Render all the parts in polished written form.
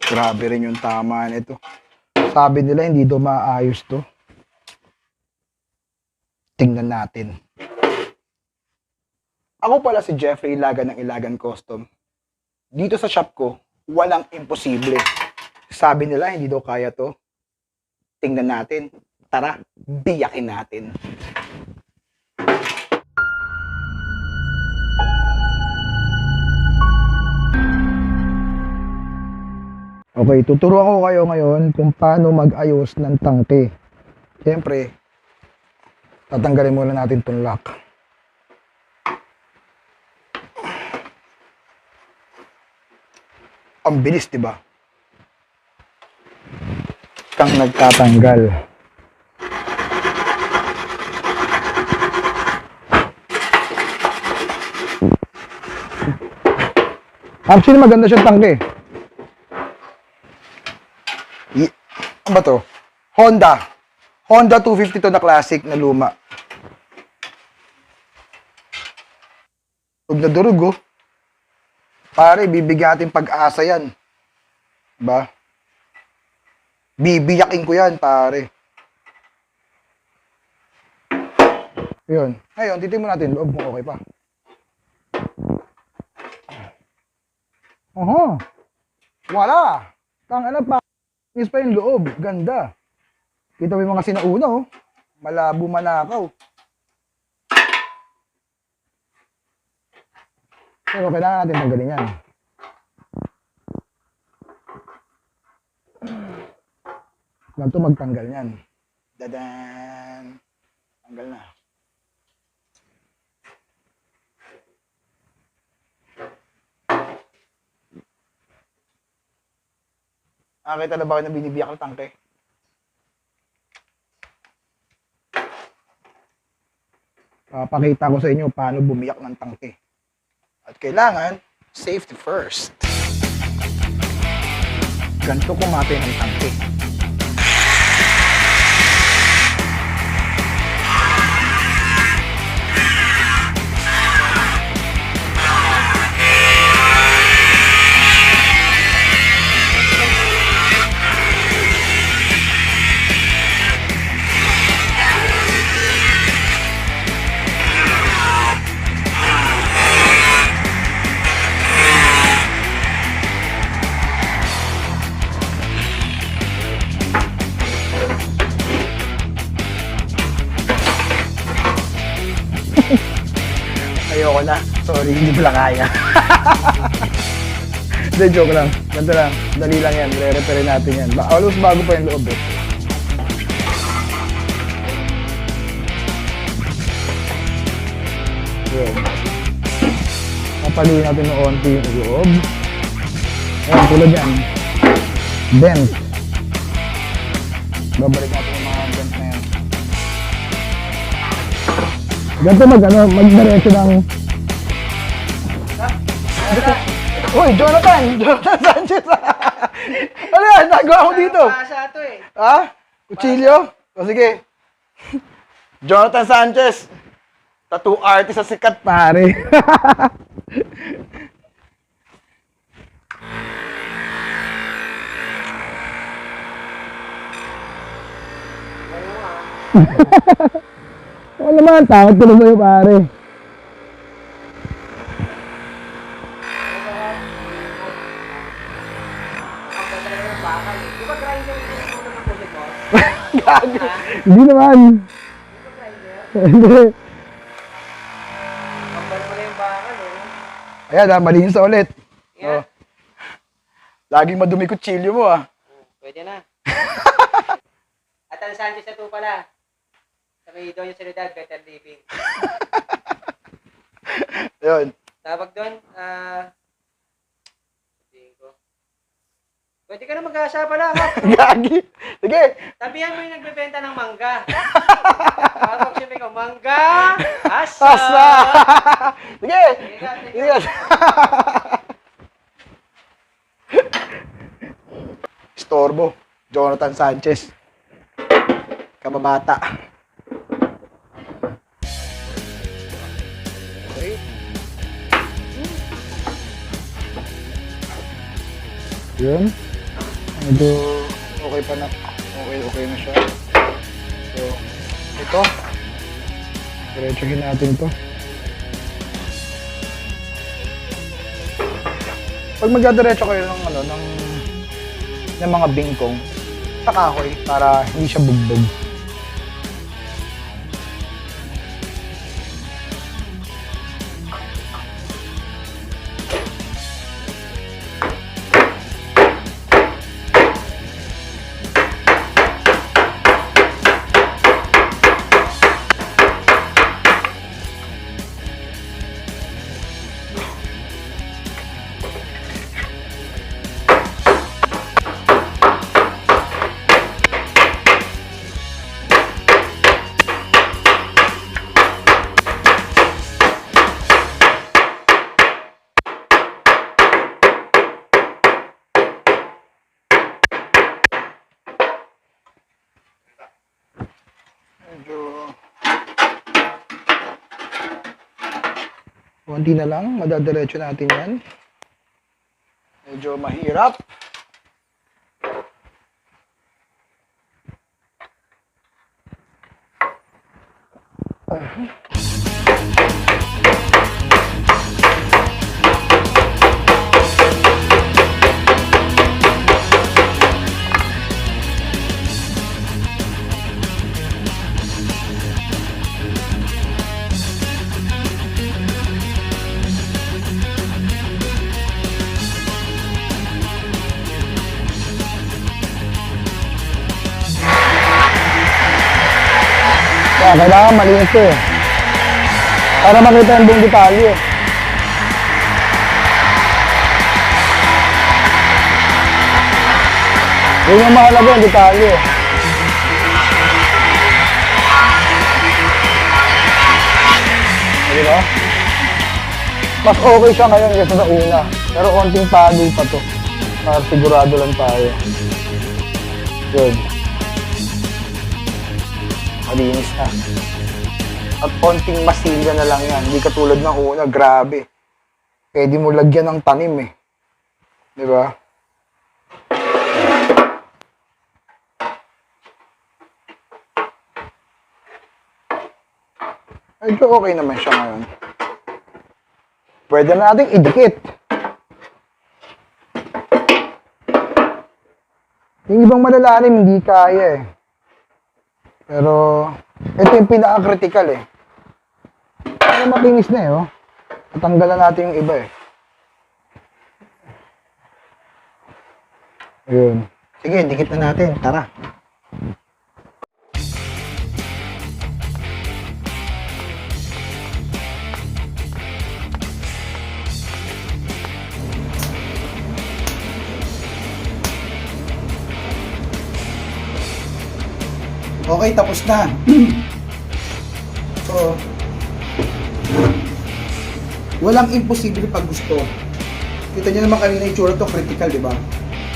Grabe rin yung tama nito. Sabi nila hindi daw maayos to. Tingnan natin. Ako pala si Jeffrey Ilagan ng Ilagan Custom. Dito sa shop ko, walang imposible. Sabi nila hindi daw kaya to. Tingnan natin. Tara, biyakin natin. Okay, tuturuan ko kayo ngayon kung paano mag-ayos ng tangke. Siyempre, tatanggalin muna natin itong lock. Ang bilis, di ba? Kang nagtatanggal. Actually, maganda siyang tangke. Ano ba to? Honda 250 to na classic na luma. Huwag na durog, oh. Pare, bibigyan natin pag-asa yan. Diba? Bibiyakin ko yan, pare. Yun. Ngayon, titignan natin loob kung okay pa. Oho. Wala. Tangina pa. Is pa yung loob. Ganda. Kita mo yung mga sinauna, oh. Malabo manakaw. Pero kailangan natin tanggalin yan. Ganito magtanggal yan. Dadan. Tanggal na. Nakita na ba kayo na binibiyak ng tangke? Pakita ko sa inyo paano bumiyak ng tangke. At kailangan, safety first. Ganito kumate ng tangke. Ayoko na. Sorry, hindi pala kaya. Hindi, joke lang. Ganito lang. Dali lang yan. Re-repair natin yan. Almost bago pa yung loob, eh. Yun. Papaliin natin ng onti yung loob. Ayan, tulad yan. Dent. Babalik natin yung mga dent na yan. Ganito mag-diretso ng... Uy, Jonathan Sanchez! Ano yan? Nagawa ko dito? Ha? Kutsilyo? O sige. Jonathan Sanchez. Tattoo artist sa sikat, pare. Ano naman, takot ko na sa'yo, pare. Gago. Hindi naman. Hindi. Ayan, malinis na ulit. Oh. Laging madumi kutsilyo mo, ah. Pwede na. At ang Sanchez na ito pala. Sabi doon yung Solidad, Better Living. Yun. Tawag doon, sabihin ko. Pwede ka na mag-asa pala. Gagi. Sige. Tabihan mo yung nagbebenta ng mangga. Tawag sabi ko, mangga! Asa! Asa! Sige. Sige. Storbo. Jonathan Sanchez. Kababata. Okay. Yun. Medyo okay pa na. Okay na siya. So, ito. Diretsuhin natin to. Pag magdadiretso kayo ng ng mga bingkong sa kahoy para hindi siya bugbog. Medyo konti na lang, madadiretso natin yan. Medyo mahirap. Kaya kailangan malinis to eh. Para makita yung buong detalye. Yun yung mahalaga yung detalye. Di ba? Mas okay siya ngayon kaysa sa una. Pero konting palo pa to. Para sigurado lang tayo. Good. Malinis na. At konting masilya na lang yan. Hindi katulad ng una, grabe. Pwede mo lagyan ng tanim eh. Di ba? Medyo okay naman siya ngayon. Pwede na natin idikit. Yung ibang malalalim, hindi kaya eh. Pero, ito yung pinaka-critical eh. Pero makinis na eh, oh. Natanggalan natin yung iba eh. Ayun. Sige, dikit na natin. Tara. Okay, tapos na. So, walang imposible pag gusto. Kita niyo naman kanina yung tsura to, critical, di ba?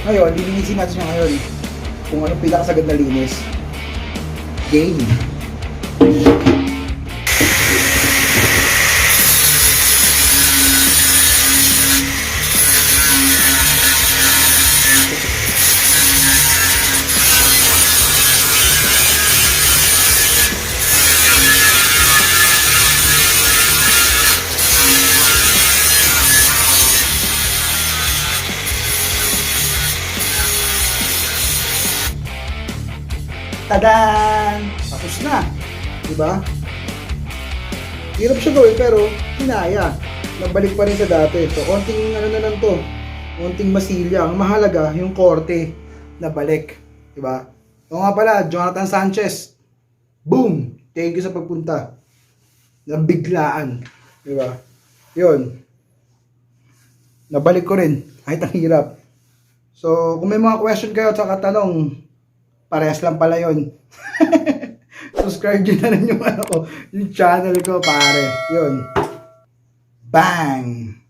Ngayon, lilinisin natin siya ngayon. Kung anong pinakasagad na linis. Game. Tadaan! Tapos na. Diba? Hirap siya gawin pero hinaya. Nabalik pa rin sa dati. So, konting ano na lang to. Konting masilya. Ang mahalaga, yung korte na balik. Diba? O nga pala, Jonathan Sanchez. Boom! Thank you sa pagpunta. Nabiglaan. Diba? Yun. Nabalik ko rin. Kahit ang hirap. So, kung may mga question kayo at saka tanong, parehas lang pala yun. Subscribe nyo na rin yung, yung channel ko, pare. Yun. Bang!